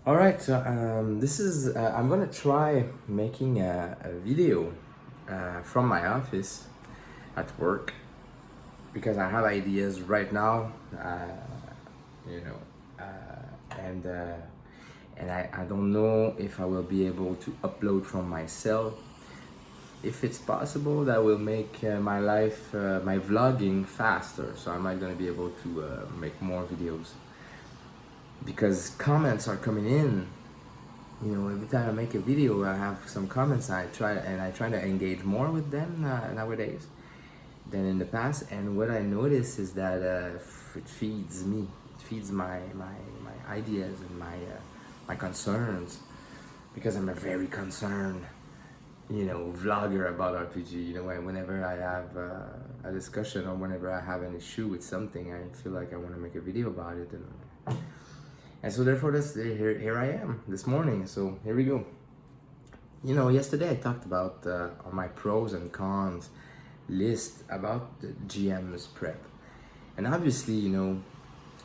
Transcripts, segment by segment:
All right, so this is I'm gonna try making a video from my office at work because I have ideas right now, you know, and I don't know if I will be able to upload from my cell. If it's possible, that will make my life, my vlogging faster. So I'm not gonna be able to make more videos because comments are coming in. Every time I make a video, I have some comments. I try to engage more with them nowadays than in the past. And what I notice is that it feeds me. It feeds my ideas and my concerns because I'm a very concerned, vlogger about RPG. Whenever I have a discussion or whenever I have an issue with something, I feel like I want to make a video about it. And so therefore, here I am this morning. So here we go. Yesterday I talked about on my pros and cons list about the GM's prep. And obviously,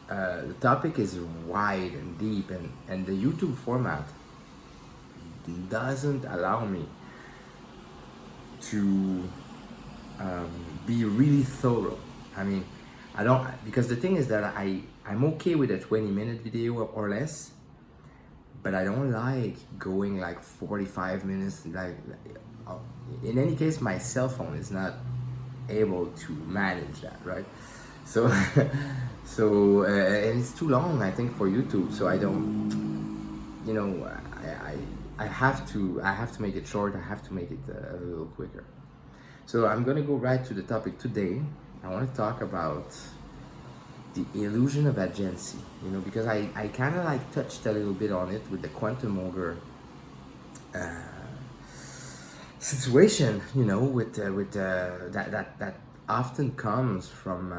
the topic is wide and deep, and the YouTube format doesn't allow me to be really thorough. I mean, I don't, because the thing is that I'm okay with a 20-minute video or less, but I don't like going like 45 minutes. In any case, my cell phone is not able to manage that, right? So, and it's too long, I think, for YouTube. So I don't, I have to make it short. I have to make it a little quicker. So I'm gonna go right to the topic today. I want to talk about the illusion of agency, because I kind of like touched a little bit on it with the quantum ogre situation, with that often comes from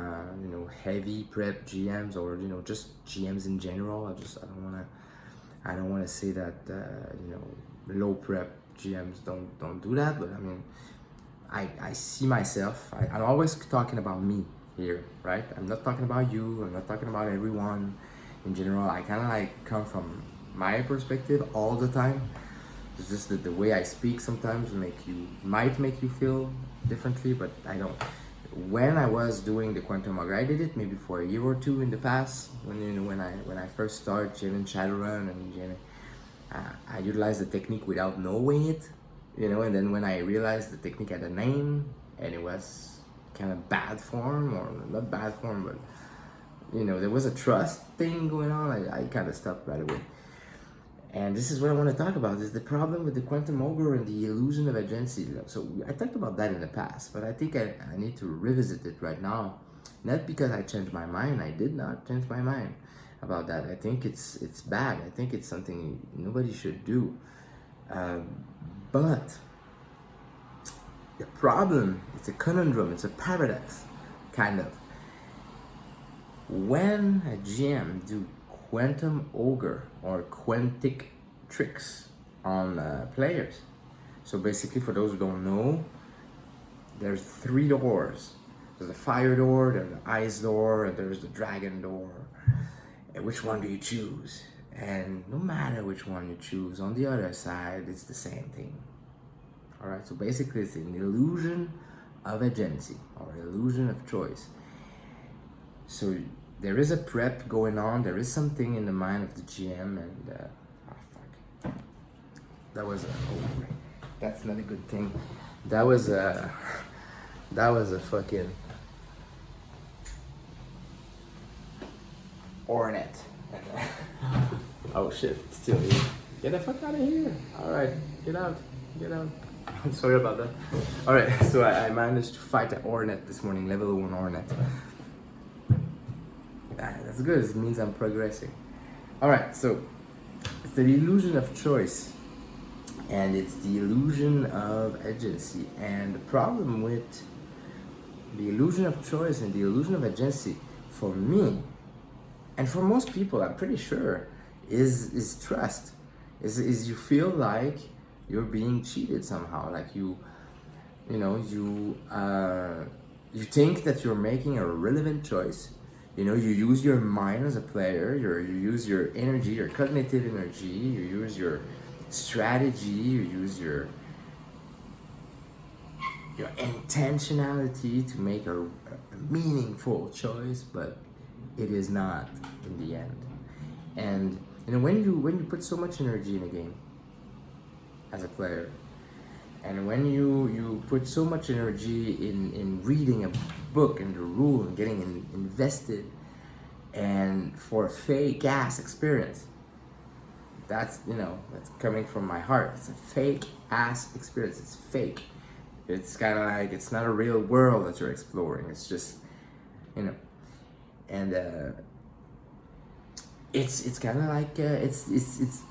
heavy prep GMs or just GMs in general. I don't want to say that low prep GMs don't do that, but I mean I see myself. I'm always talking about me here, right? I'm not talking about you. I'm not talking about everyone in general. I kind of like come from my perspective all the time. It's just that the way I speak sometimes might make you feel differently, but I don't. When I was doing the quantum ogre, I did it maybe for a year or two in the past. When I first started jamming Shadowrun and jamming, I utilized the technique without knowing it. And then when I realized the technique had a name and it was kind of bad form, or not bad form, but there was a trust thing going on, I kind of stopped right away. And this is what I want to talk about, is the problem with the quantum ogre and the illusion of agency. So I talked about that in the past, but I think I need to revisit it right now. Not because I changed my mind. I did not change my mind about that. I think it's bad. I think it's something nobody should do. But the problem, it's a conundrum, it's a paradox, kind of. When a GM do quantum ogre or quantic tricks on players, so basically for those who don't know, there's 3 doors. There's the fire door, there's the ice door, and there's the dragon door. And which one do you choose? And no matter which one you choose, on the other side, it's the same thing. All right, so basically it's an illusion of agency or illusion of choice. So there is a prep going on, there is something in the mind of the GM, and fuck. That's not a good thing. That was a fucking hornet. Oh shit, it's still here. Get the fuck out of here. All right, get out. I'm sorry about that. All right, so I managed to fight a hornet this morning, level 1 hornet. That's good, it means I'm progressing. All right, so it's the illusion of choice and it's the illusion of agency. And the problem with the illusion of choice and the illusion of agency, for me, and for most people, I'm pretty sure, is trust. Is you feel like you're being cheated somehow, like you think that you're making a relevant choice. You know, you use your mind as a player, you use your energy, your cognitive energy, you use your strategy, you use your intentionality to make a meaningful choice, but it is not in the end. And you know, when you put so much energy in a game as a player, and when you put so much energy in reading a book and the rule and getting invested, and for a fake ass experience, that's, you know, that's coming from my heart. It's a fake ass experience. It's fake. It's kind of like, it's not a real world that you're exploring. It's just, you know, and it's kind of like it's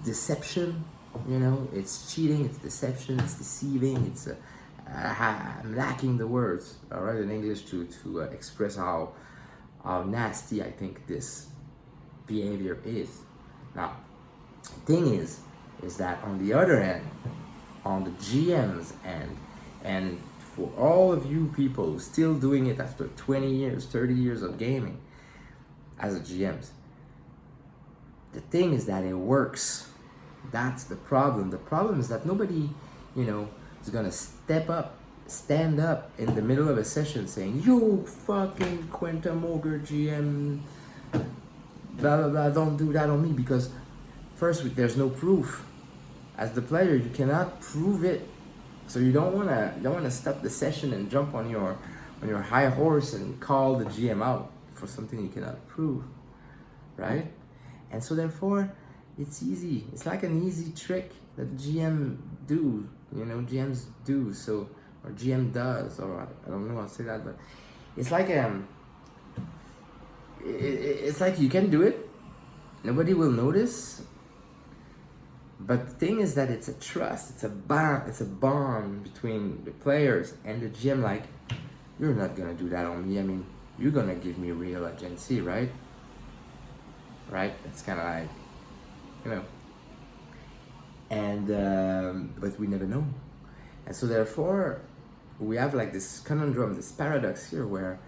deception. You know, it's cheating. It's deception. It's deceiving. It's I'm lacking the words, all right, in English to express how nasty I think this behavior is. Now, the thing is that on the other hand, on the GM's end, and for all of you people still doing it after 20 years, 30 years of gaming as a GMs, the thing is that it works. That's the problem. The problem is that nobody, you know, is gonna stand up in the middle of a session saying, "Yo, fucking Quantum Ogre GM, blah blah blah, don't do that on me," because first, there's no proof. As the player, you cannot prove it, so you don't wanna stop the session and jump on your high horse and call the GM out for something you cannot prove, right? And so therefore, it's easy. It's like an easy trick that GMs do. So, or GM does, or I don't know how to say that, but it's like it's like you can do it. Nobody will notice. But the thing is that it's a trust, it's a bond between the players and the GM. Like, you're not gonna do that on me. I mean, you're gonna give me real agency, right? Right? It's kind of like, you know. And but we never know, and so therefore, we have like this conundrum, this paradox here, where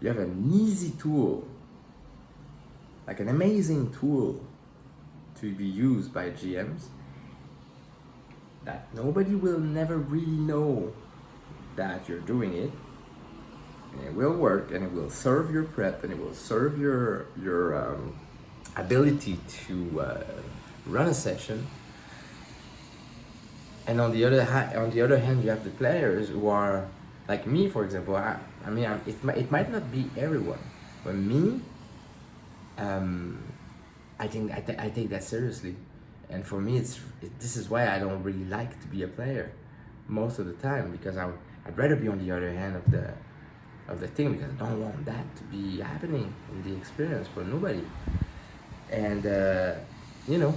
you have an easy tool, like an amazing tool to be used by GMs that nobody will never really know that you're doing it. And it will work, and it will serve your prep, and it will serve your ability to run a session. And on the other hand, you have the players who are like me, for example. It might not be everyone, but me, I take that seriously, and for me, this is why I don't really like to be a player most of the time, because I'd rather be on the other hand of the thing, because I don't want that to be happening in the experience for nobody. And you know,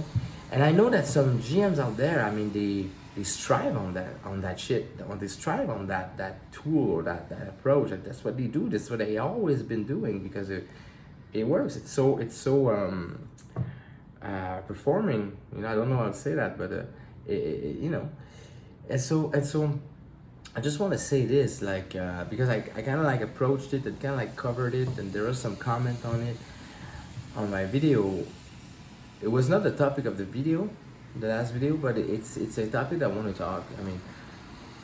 and I know that some GMs out there, I mean, they strive on that shit. They strive on that tool or that approach. That's what they do. That's what they always been doing, because it works. It's so performing. You know, I don't know how to say that, but you know, and so I just want to say this, like, because I kind of like approached it and kind of like covered it, and there was some comment on it on my video. It was not the topic of the video, the last video, but it's a topic that I want to talk. I mean,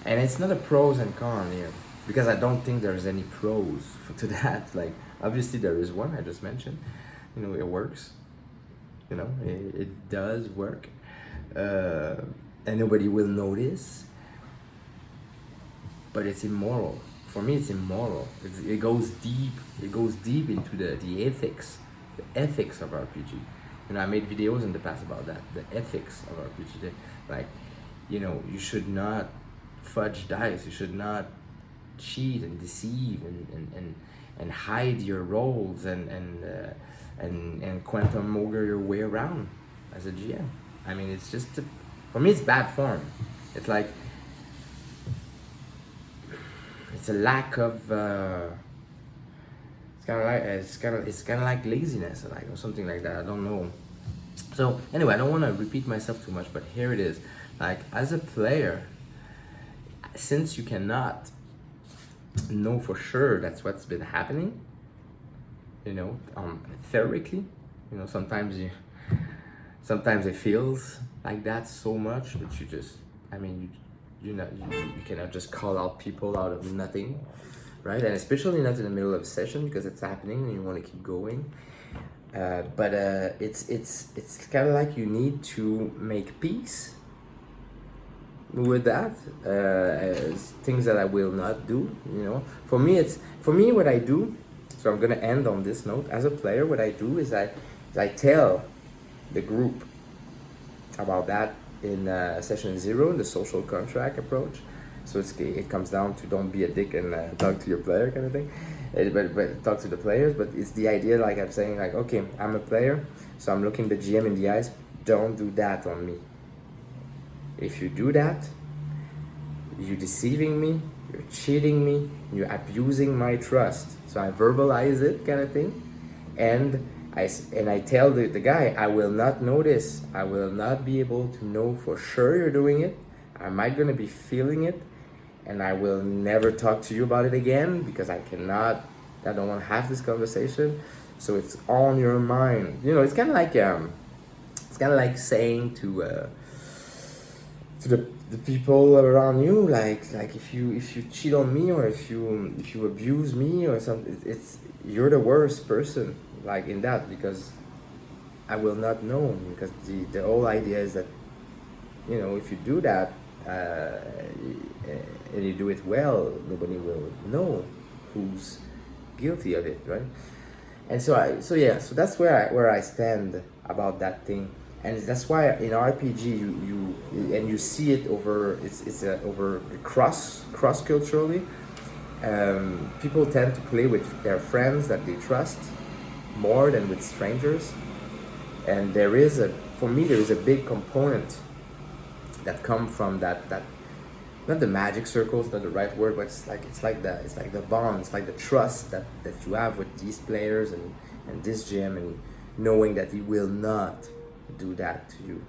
and it's not a pros and cons here, because I don't think there's any pros to that. Like, obviously there is one I just mentioned. You know, it works. You know, it does work, and nobody will notice. But it's immoral. For me, it's immoral. It goes deep. It goes deep into the ethics of RPG. You know, I made videos in the past about that, the ethics of RPG. Like, you know, you should not fudge dice. You should not cheat and deceive and hide your roles and Quantum Ogre your way around as a GM. I mean, it's just for me, it's bad form. It's like, it's a lack of it's kind of like laziness, or something like that. I don't know. So anyway, I don't want to repeat myself too much, but here it is. Like, as a player, since you cannot know for sure that's what's been happening, you know, theoretically, you know, sometimes it feels like that so much, but you just, I mean, you cannot just call out people out of nothing, right? And especially not in the middle of a session, because it's happening and you want to keep going. But it's kind of like you need to make peace with that. Things that I will not do, you know. For me what I do. So I'm gonna end on this note. As a player, what I do is I tell the group about that in session 0, the social contract approach. So it comes down to don't be a dick and talk to your player kind of thing. But talk to the players. But it's the idea, like I'm saying, like, okay, I'm a player, so I'm looking the GM in the eyes. Don't do that on me. If you do that, you're deceiving me, you're cheating me, you're abusing my trust. So I verbalize it, kind of thing, and I tell the guy, I will not notice. I will not be able to know for sure you're doing it. I might gonna be feeling it, and I will never talk to you about it again because I don't want to have this conversation. So it's on your mind. You know, it's kind of like saying to the people around you, like if you cheat on me, or if you abuse me or something, it's you're the worst person, like, in that, because I will not know, because the whole idea is that, you know, if you do that and you do it well, nobody will know who's guilty of it, right? And so that's where I stand about that thing. And that's why in RPG you see it over over cross culturally. People tend to play with their friends that they trust more than with strangers, and for me there is a big component that come from that not the magic circles, not the right word, but it's like the bond, it's like the trust that you have with these players and this GM, and knowing that he will not do that to you,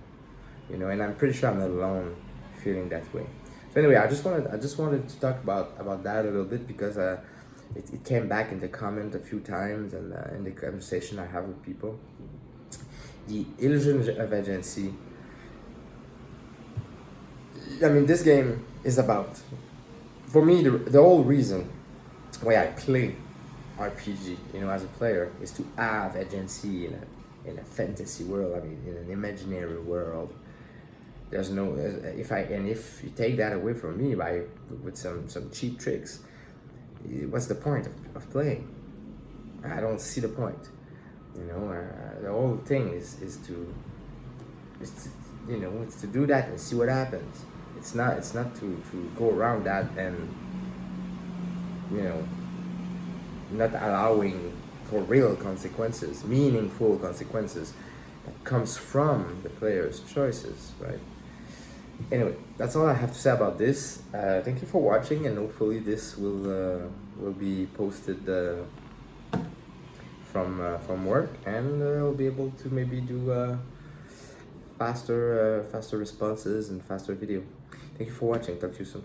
you know. And I'm pretty sure I'm not alone feeling that way. So anyway, I just wanted to talk about that a little bit, because it came back in the comment a few times, and in the conversation I have with people. The illusion of agency. I mean, this game is about, for me, the whole reason why I play RPG, you know, as a player, is to have agency in a fantasy world. I mean, in an imaginary world. There's no, if you take that away from me with some cheap tricks, what's the point of playing? I don't see the point. You know, the whole thing is to you know, it's to do that and see what happens. It's not to go around that and, you know, not allowing for real consequences, meaningful consequences that comes from the player's choices, right? Anyway, that's all I have to say about this. Thank you for watching, and hopefully this will be posted from work, and I'll be able to maybe do faster responses and faster video. Thank you for watching. Talk to you soon.